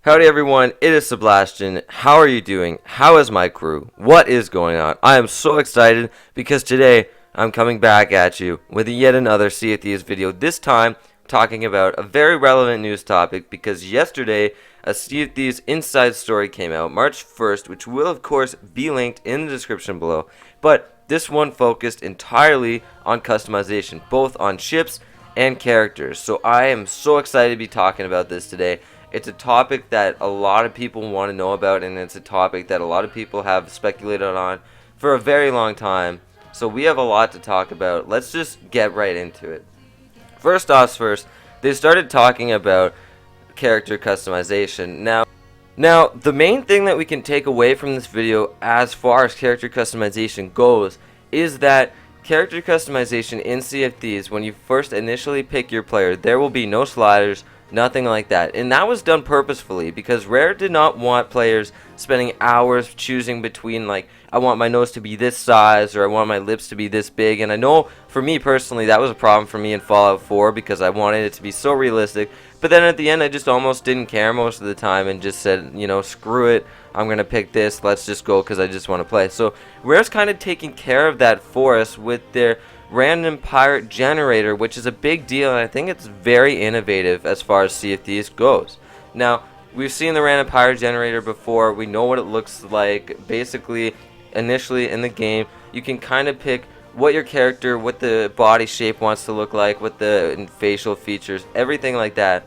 Howdy everyone, it is Sebastian. How are you doing? How is my crew? What is going on? I am so excited because today I'm coming back at you with yet another Sea of Thieves video, this time talking about a very relevant news topic because yesterday a Sea of Thieves inside story came out March 1st, which will of course be linked in the description below, but this one focused entirely on customization, both on ships and characters. So I am so excited to be talking about this today. It's a topic that a lot of people want to know about, and it's a topic that a lot of people have speculated on for a very long time. So we have a lot to talk about. Let's just get right into it. First off first, they started talking about character customization. Now, the main thing that we can take away from this video as far as character customization goes is that character customization in Sea of Thieves, when you first initially pick your player, there will be no sliders, nothing like that. And that was done purposefully because Rare did not want players spending hours choosing between, like, I want my nose to be this size or I want my lips to be this big. And I know for me personally that was a problem for me in Fallout 4 because I wanted it to be so realistic. But then at the end I just almost didn't care most of the time and just said, you know, screw it, I'm going to pick this, let's just go because I just want to play. So Rare's kind of taking care of that for us with their random pirate generator, which is a big deal, and I think it's very innovative as far as Sea of Thieves goes. Now, we've seen the random pirate generator before, we know what it looks like. Basically, initially in the game, you can kind of pick what your character, what the body shape wants to look like, what the facial features, everything like that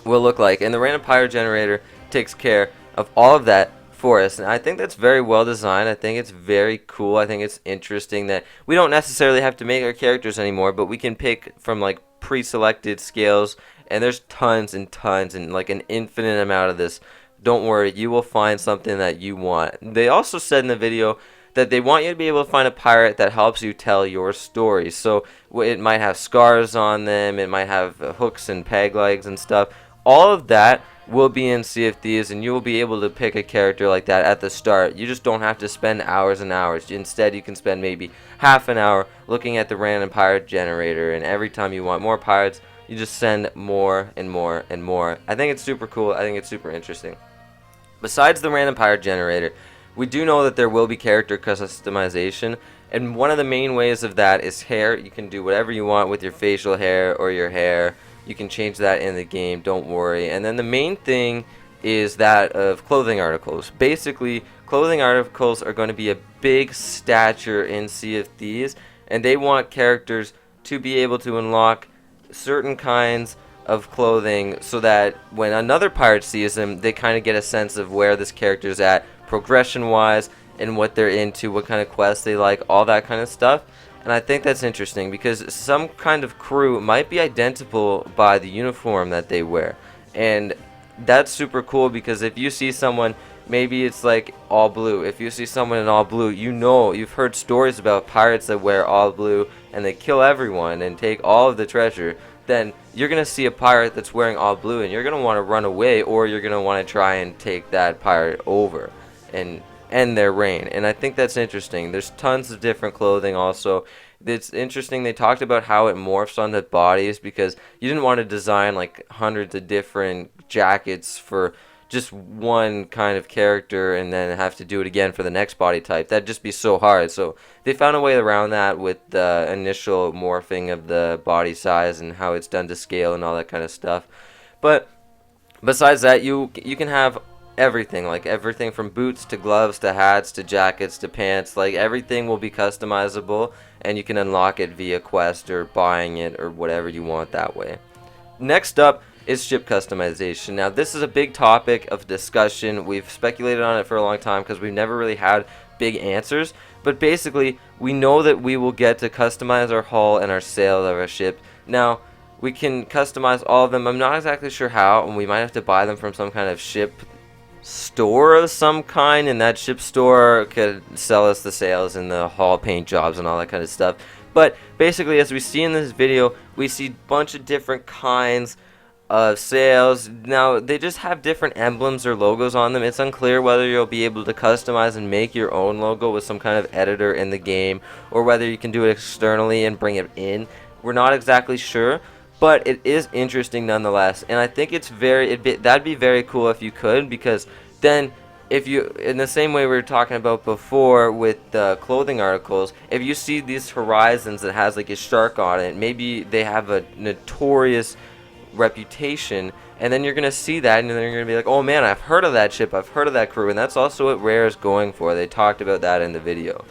will look like, and the random pirate generator takes care of all of that for us, and I think that's very well designed. I think it's very cool. I think it's interesting that we don't necessarily have to make our characters anymore, but we can pick from like pre-selected scales, and there's tons and tons and like an infinite amount of this. Don't worry, you will find something that you want. They also said in the video that they want you to be able to find a pirate that helps you tell your story. So it might have scars on them, it might have hooks and peg legs and stuff. All of that will be in Sea of Thieves, and you will be able to pick a character like that at the start. You just don't have to spend hours and hours. Instead, you can spend maybe half an hour looking at the random pirate generator, and every time you want more pirates, you just send more and more and more. I think it's super cool. I think it's super interesting. Besides the random pirate generator, we do know that there will be character customization, and one of the main ways of that is hair. You can do whatever you want with your facial hair or your hair. You can change that in the game, don't worry. And then the main thing is that of clothing articles. Basically, clothing articles are going to be a big stature in Sea of Thieves, and they want characters to be able to unlock certain kinds of clothing so that when another pirate sees them, they kind of get a sense of where this character's at progression-wise and what they're into, what kind of quests they like, all that kind of stuff. And I think that's interesting because some kind of crew might be identifiable by the uniform that they wear. And that's super cool because if you see someone, maybe it's like all blue. If you see someone in all blue, you know, you've heard stories about pirates that wear all blue and they kill everyone and take all of the treasure. Then you're going to see a pirate that's wearing all blue and you're going to want to run away, or you're going to want to try and take that pirate over and end their reign. And I think that's interesting. There's tons of different clothing also. It's interesting, they talked about how it morphs on the bodies because you didn't want to design like hundreds of different jackets for just one kind of character and then have to do it again for the next body type. That'd just be so hard. So they found a way around that with the initial morphing of the body size and how it's done to scale and all that kind of stuff. But besides that, you can have everything, like everything from boots to gloves to hats to jackets to pants. Like everything will be customizable, and you can unlock it via quest or buying it or whatever you want that way. Next up is ship customization. Now this is a big topic of discussion. We've speculated on it for a long time because we've never really had big answers, but basically we know that we will get to customize our hull and our sail of our ship. Now we can customize all of them. I'm not exactly sure how, and we might have to buy them from some kind of ship store of some kind, and that ship store could sell us the sails and the hull paint jobs and all that kind of stuff. But basically, as we see in this video, we see a bunch of different kinds of sails. Now they just have different emblems or logos on them. It's unclear whether you'll be able to customize and make your own logo with some kind of editor in the game, or whether you can do it externally and bring it in. We're not exactly sure, but it is interesting nonetheless, and I think it's that'd be very cool if you could, because then if you, in the same way we were talking about before with the clothing articles, if you see these horizons that has like a shark on it, maybe they have a notorious reputation, and then you're gonna see that, and then you're gonna be like, oh man, I've heard of that ship, I've heard of that crew, and that's also what Rare is going for. They talked about that in the video.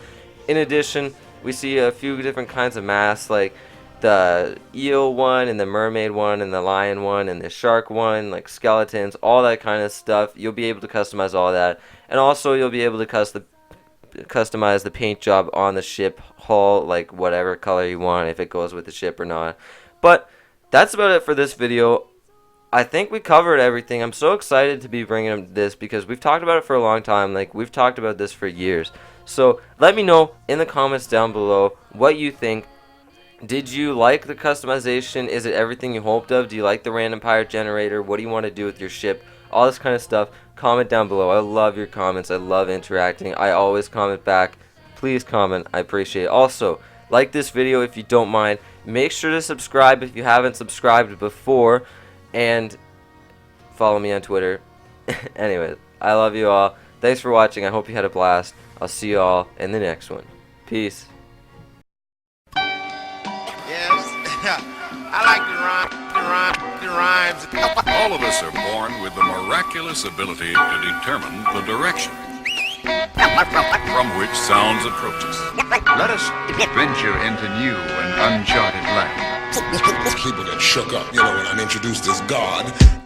In addition, we see a few different kinds of masks, like the eel one and the mermaid one and the lion one and the shark one, like skeletons, all that kind of stuff. You'll be able to customize all that, and also you'll be able to customize the paint job on the ship hull, like whatever color you want, if it goes with the ship or not. But that's about it for this video. I think we covered everything. I'm so excited to be bringing this because we've talked about it for a long time. Like, we've talked about this for years. So let me know in the comments down below what you think. Did you like the customization? Is it everything you hoped of? Do you like the random pirate generator? What do you want to do with your ship? All this kind of stuff. Comment down below. I love your comments. I love interacting. I always comment back. Please comment. I appreciate it. Also, like this video if you don't mind. Make sure to subscribe if you haven't subscribed before. And follow me on Twitter. Anyways, I love you all. Thanks for watching. I hope you had a blast. I'll see you all in the next one. Peace. I like the rhymes. All of us are born with the miraculous ability to determine the direction from which sounds approach us. Let us venture into new and uncharted land. People get shook up, when I'm introduced as God.